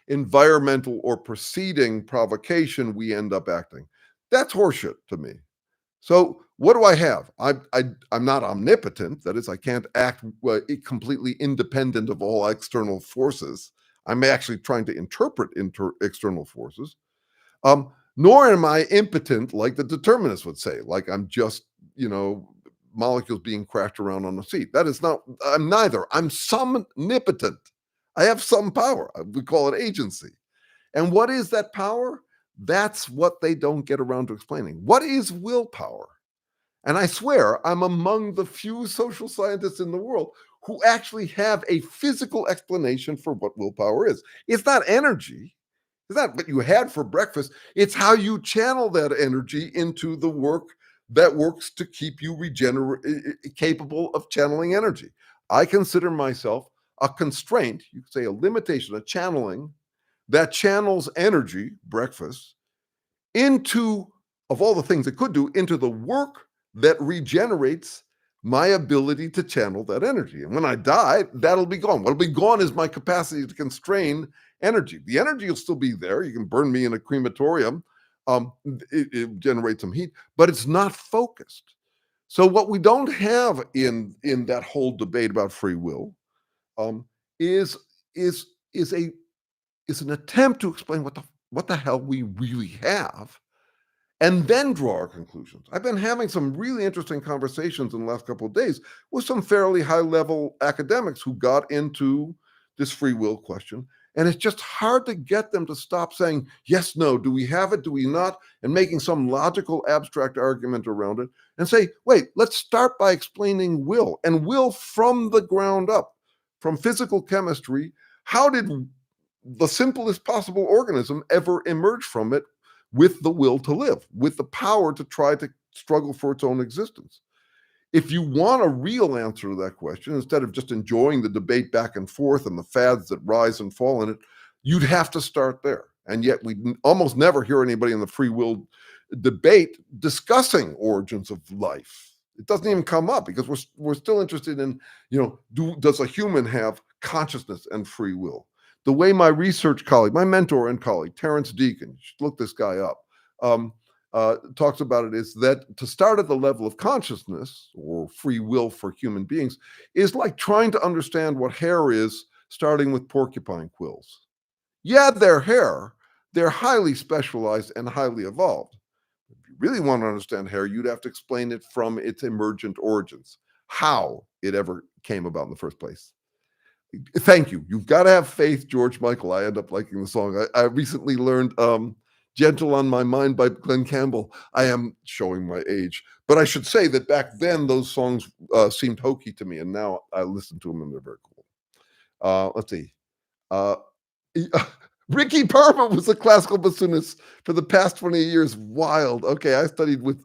environmental or preceding provocation, we end up acting. That's horseshit to me. So what do I have? I'm not omnipotent. That is, I can't act completely independent of all external forces. I'm actually trying to interpret external forces. Nor am I impotent, like the determinists would say, like I'm just, molecules being crashed around on a seat. That is not, I'm neither. I'm somnipotent. I have some power. We call it agency. And what is that power? That's what they don't get around to explaining. What is willpower? And I swear I'm among the few social scientists in the world who actually have a physical explanation for what willpower is. It's not energy. It's not what you had for breakfast. It's how you channel that energy into the work that works to keep you capable of channeling energy. I consider myself a constraint, you could say a limitation, a channeling that channels energy, breakfast, into, of all the things it could do, into the work that regenerates my ability to channel that energy. And when I die, that'll be gone. What'll be gone is my capacity to constrain energy. The energy will still be there. You can burn me in a crematorium. It generates some heat, but it's not focused. So what we don't have in that whole debate about free will is an attempt to explain what the hell we really have, and then draw our conclusions. I've been having some really interesting conversations in the last couple of days with some fairly high-level academics who got into this free will question. And it's just hard to get them to stop saying, yes, no, do we have it, do we not? And making some logical, abstract argument around it and say, wait, let's start by explaining will, and will from the ground up, from physical chemistry. How did the simplest possible organism ever emerge from it with the will to live, with the power to try to struggle for its own existence? If you want a real answer to that question, instead of just enjoying the debate back and forth and the fads that rise and fall in it, you'd have to start there. And yet we almost never hear anybody in the free will debate discussing origins of life. It doesn't even come up because we're still interested in, does a human have consciousness and free will? The way my research colleague, my mentor and colleague, Terrence Deacon, you should look this guy up, talks about it is that to start at the level of consciousness or free will for human beings is like trying to understand what hair is starting with porcupine quills. Yeah, they're hair. They're highly specialized and highly evolved. If you really want to understand hair, you'd have to explain it from its emergent origins, how it ever came about in the first place. Thank you. You've got to have faith, George Michael. I end up liking the song. I recently learned Gentle on My Mind by Glenn Campbell. I am showing my age, but I should say that back then those songs seemed hokey to me, and now I listen to them and they're very cool. Let's see. Uh, Ricky Parma was a classical bassoonist for the past 20 years. Wild. Okay, I studied with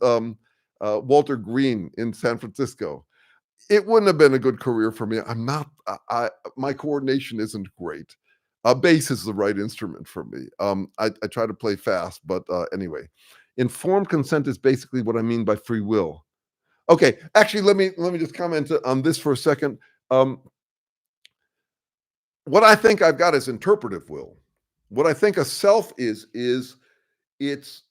Walter Green in San Francisco. It wouldn't have been a good career for me. I'm not. My coordination isn't great. Bass is the right instrument for me. I try to play fast, but anyway, informed consent is basically what I mean by free will. Okay, actually, let me just comment on this for a second. What I think I've got is interpretive will. What I think a self is it's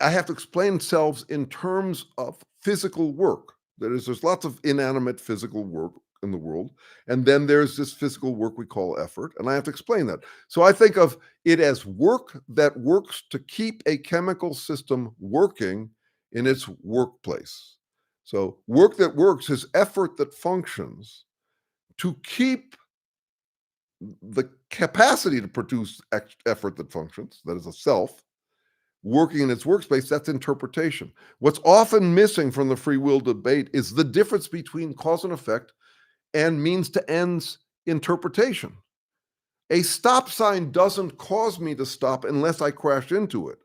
I have to explain selves in terms of physical work. That is, there's lots of inanimate physical work in the world, and then there's this physical work we call effort, and I have to explain that. So I think of it as work that works to keep a chemical system working in its workplace. So work that works is effort that functions to keep the capacity to produce effort that functions, that is a self, working in its workspace. That's interpretation. What's often missing from the free will debate is the difference between cause and effect and means to ends interpretation. A stop sign doesn't cause me to stop unless I crash into it.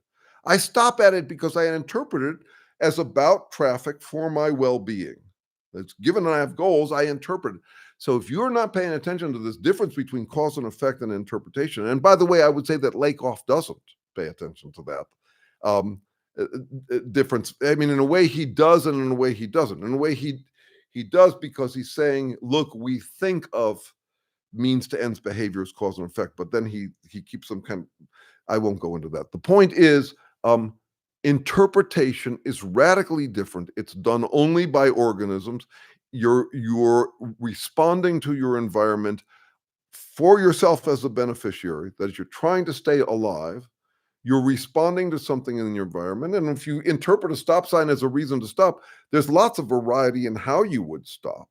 I stop at it because I interpret it as about traffic for my well-being. It's given that I have goals, I interpret it. So if you're not paying attention to this difference between cause and effect and interpretation, and by the way, I would say that Lakoff doesn't pay attention to that difference. I mean, in a way he does, and in a way he doesn't. In a way he does because he's saying, look, we think of means to ends behavior as cause and effect, but then he keeps some kind of, I won't go into that. The point is, interpretation is radically different. It's done only by organisms. You're responding to your environment for yourself as a beneficiary. That is, you're trying to stay alive. You're responding to something in your environment. And if you interpret a stop sign as a reason to stop, there's lots of variety in how you would stop.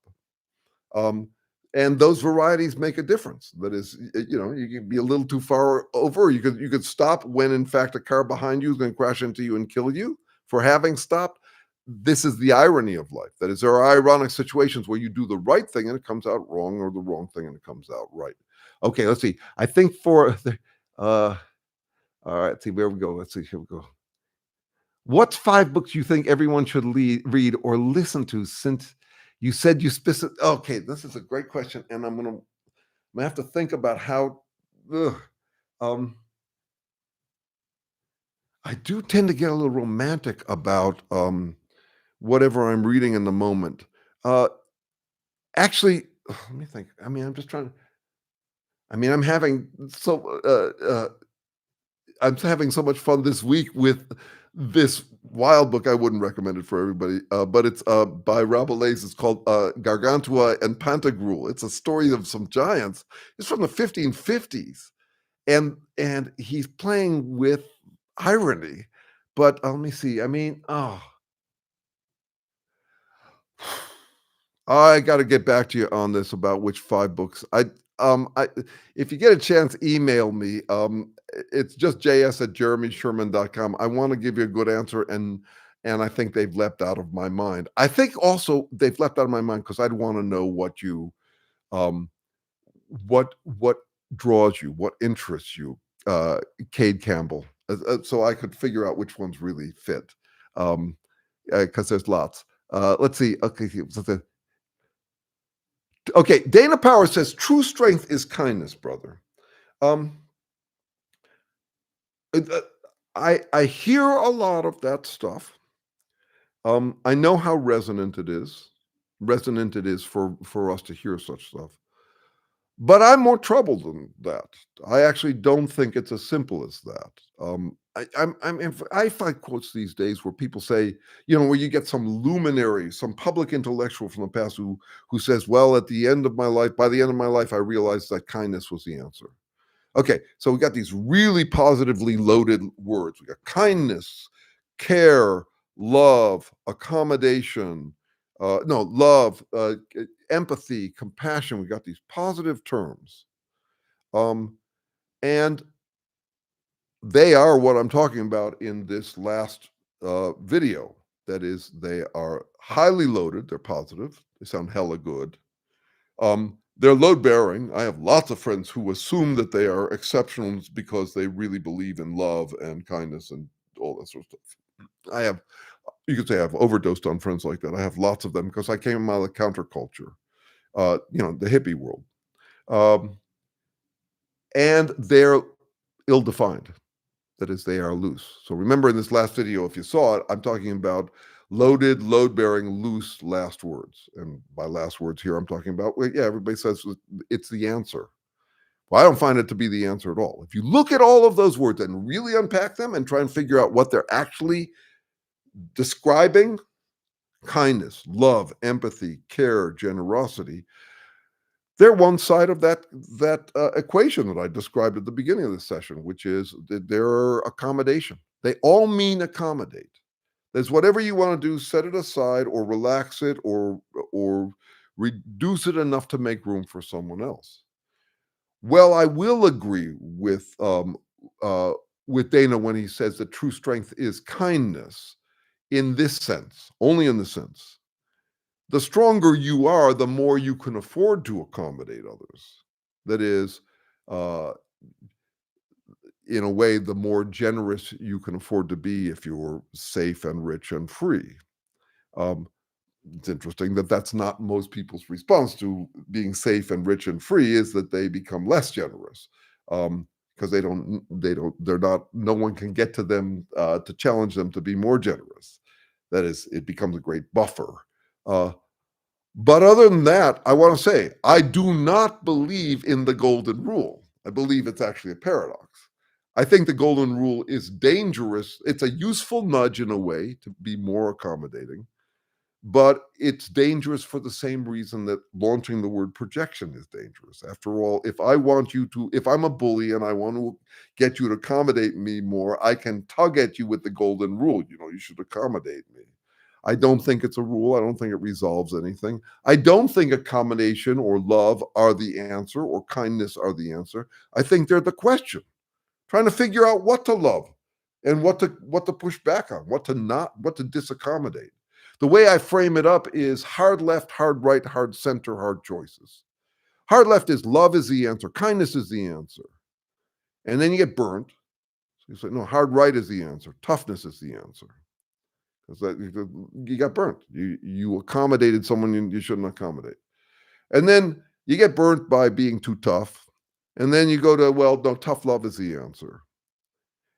And those varieties make a difference. That is, you can be a little too far over. You could stop when, in fact, a car behind you is going to crash into you and kill you for having stopped. This is the irony of life. That is, there are ironic situations where you do the right thing and it comes out wrong, or the wrong thing and it comes out right. Okay, let's see. I think all right, let's see where we go. Let's see, here we go. What's 5 books you think everyone should read or listen to, since you said you specific? Okay, this is a great question, and I'm gonna have to think about how. I do tend to get a little romantic about whatever I'm reading in the moment. Actually, let me think. I mean, I'm just trying to. I mean, I'm having so much fun this week with this wild book. I wouldn't recommend it for everybody, but it's by Rabelais. It's called Gargantua and Pantagruel. It's a story of some giants. It's from the 1550s, and he's playing with irony. But let me see. I mean, I got to get back to you on this about which 5 books. If you get a chance, email me. It's just js@jeremysherman.com. I want to give you a good answer, and I think they've leapt out of my mind. I think also they've leapt out of my mind because I'd want to know what you, what draws you, what interests you, Cade Campbell, so I could figure out which ones really fit, because there's lots. Let's see. Okay, Dana Power says true strength is kindness, brother. I hear a lot of that stuff. I know how resonant it is for us to hear such stuff. But I'm more troubled than that. I actually don't think it's as simple as that. I find quotes these days where people say, where you get some luminary, some public intellectual from the past who says, "Well, at the end of my life, by the end of my life, I realized that kindness was the answer." Okay, so we got these really positively loaded words. We got kindness, care, love, accommodation, no, love, empathy, compassion. We got these positive terms. Um, and they are what I'm talking about in this last video. That is, they are highly loaded. They're positive. They sound hella good. They're load bearing. I have lots of friends who assume that they are exceptionals because they really believe in love and kindness and all that sort of stuff. You could say I've overdosed on friends like that. I have lots of them because I came out of the counterculture, the hippie world. Um, and they're ill defined. That is, they are loose. So remember in this last video, if you saw it, I'm talking about loaded, load-bearing, loose last words. And by last words here, I'm talking about, well, yeah, everybody says it's the answer. Well, I don't find it to be the answer at all. If you look at all of those words and really unpack them and try and figure out what they're actually describing, kindness, love, empathy, care, generosity, they're one side of that equation that I described at the beginning of this session, which is their accommodation. They all mean accommodate. There's whatever you want to do, set it aside or relax it or reduce it enough to make room for someone else. Well, I will agree with Dana when he says that true strength is kindness in this sense, only in the sense. The stronger you are, the more you can afford to accommodate others. That is, uh, in a way, the more generous you can afford to be if you're safe and rich and free. Um, it's interesting that that's not most people's response to being safe and rich and free is that they become less generous because they're not, no one can get to them to challenge them to be more generous. That is, it becomes a great buffer. But other than that, I want to say, I do not believe in the golden rule. I believe it's actually a paradox. I think the golden rule is dangerous. It's a useful nudge in a way to be more accommodating, but it's dangerous for the same reason that launching the word projection is dangerous. After all, if I'm a bully and I want to get you to accommodate me more, I can tug at you with the golden rule. You should accommodate me. I don't think it's a rule. I don't think it resolves anything. I don't think accommodation or love are the answer or kindness are the answer. I think they're the question. Trying to figure out what to love and what to push back on, what to disaccommodate. The way I frame it up is hard left, hard right, hard center, hard choices. Hard left is love is the answer, kindness is the answer. And then you get burnt. So you say, no, hard right is the answer, toughness is the answer. Because you got burnt. You accommodated someone you shouldn't accommodate. And then you get burnt by being too tough. And then you go to, well, no, tough love is the answer.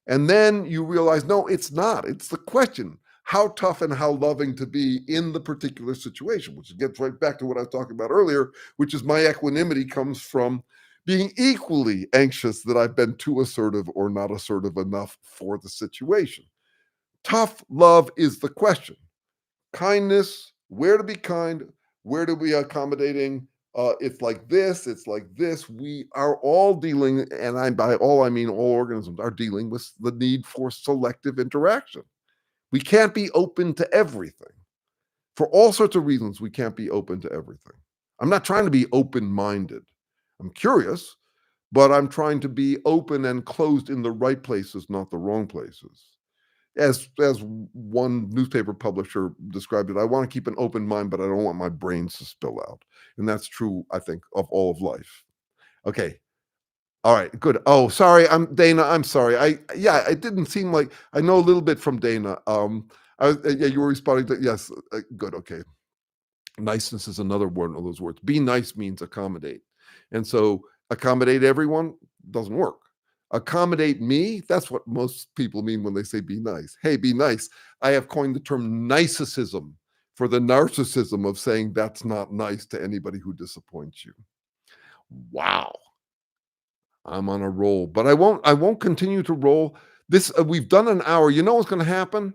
And then you realize, no, it's not. It's the question. How tough and how loving to be in the particular situation, which gets right back to what I was talking about earlier, which is my equanimity comes from being equally anxious that I've been too assertive or not assertive enough for the situation. Tough love is the question. Kindness, where to be kind, where to be accommodating. It's like this, it's like this. We are all dealing, and by all I mean all organisms are dealing with the need for selective interaction. We can't be open to everything. For all sorts of reasons, we can't be open to everything. I'm not trying to be open-minded. I'm curious, but I'm trying to be open and closed in the right places, not the wrong places. As one newspaper publisher described it, I want to keep an open mind, but I don't want my brains to spill out. And that's true, I think, of all of life. Okay. All right, good. Oh, sorry, I'm Dana. I'm sorry. It didn't seem like I know a little bit from Dana. Yeah, you were responding to yes. Good. Okay. Niceness is another one of those words. Be nice means accommodate, and so accommodate everyone doesn't work. Accommodate me, that's what most people mean when they say be nice. Hey, be nice. I have coined the term narcissism for the narcissism of saying that's not nice to anybody who disappoints you. Wow. I'm on a roll, but I won't continue to roll. This we've done an hour. You know what's going to happen?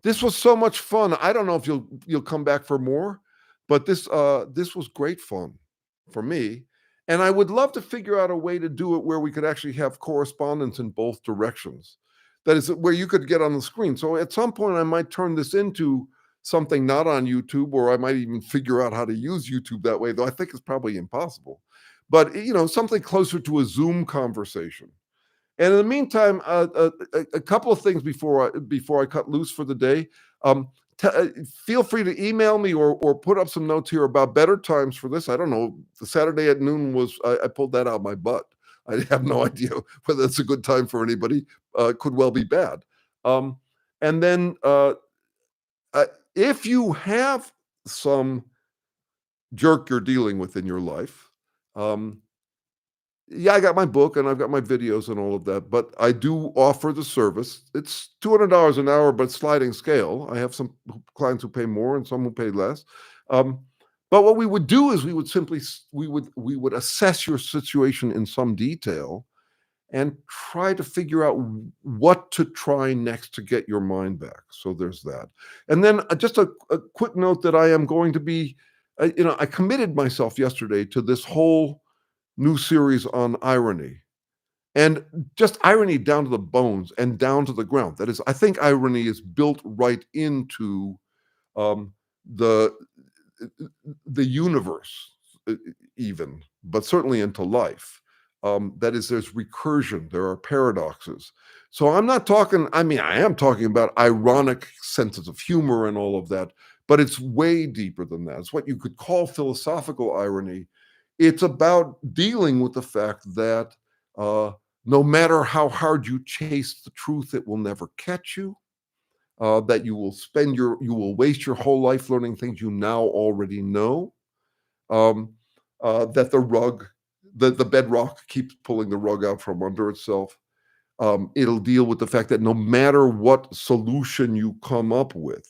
This was so much fun. I don't know if you'll come back for more, but this was great fun for me. And I would love to figure out a way to do it where we could actually have correspondence in both directions. That is where you could get on the screen. So at some point I might turn this into something not on YouTube, or I might even figure out how to use YouTube that way, though I think it's probably impossible. But something closer to a Zoom conversation. And in the meantime, a couple of things before I cut loose for the day. Feel free to email me or put up some notes here about better times for this. I don't know. The Saturday at noon was I pulled that out of my butt. I have no idea whether it's a good time for anybody. Could well be bad. And then if you have some jerk you're dealing with in your life, yeah, I got my book and I've got my videos and all of that, but I do offer the service. It's $200 an hour, but sliding scale. I have some clients who pay more and some who pay less. But what we would do is we would simply we would assess your situation in some detail and try to figure out what to try next to get your mind back. So there's that. And then just a quick note that I am going to be, I committed myself yesterday to this whole new series on irony, and just irony down to the bones and down to the ground. That is, I think irony is built right into um, the the universe, even, but certainly into life. That is, there's recursion, there are paradoxes. So I'm not talking. I mean, I am talking about ironic senses of humor and all of that, but it's way deeper than that. It's what you could call philosophical irony. It's about dealing with the fact that no matter how hard you chase the truth, it will never catch you. That you will waste your whole life learning things you now already know. Um, that the bedrock keeps pulling the rug out from under itself. It'll deal with the fact that no matter what solution you come up with,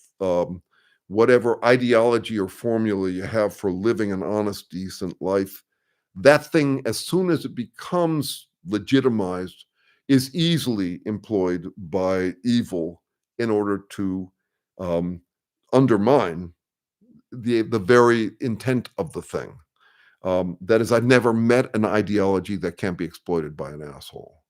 whatever ideology or formula you have for living an honest, decent life, that thing, as soon as it becomes legitimized, is easily employed by evil in order to um, undermine the very intent of the thing. That is, I've never met an ideology that can't be exploited by an asshole.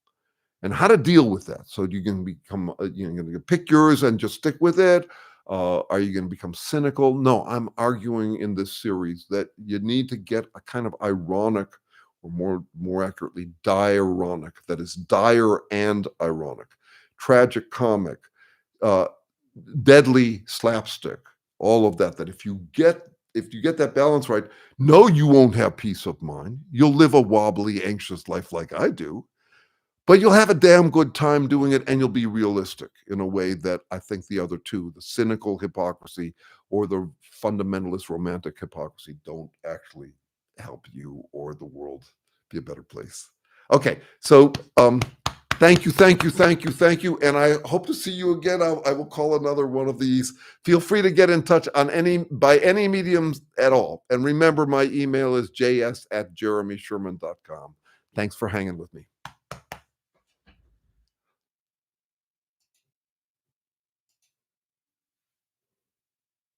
And how to deal with that. So you can become, going to pick yours and just stick with it. Are you going to become cynical? No, I'm arguing in this series that you need to get a kind of ironic, or more accurately, dironic. That is, dire and ironic, tragic comic, uh, deadly slapstick. All of that. That if you get that balance right, no, you won't have peace of mind. You'll live a wobbly, anxious life like I do. But you'll have a damn good time doing it, and you'll be realistic in a way that I think the other two, the cynical hypocrisy or the fundamentalist romantic hypocrisy, don't actually help you or the world be a better place. Okay, so thank you, and I hope to see you again. I will call another one of these. Feel free to get in touch by any mediums at all. And remember, my email is js@jeremysherman.com. Thanks for hanging with me.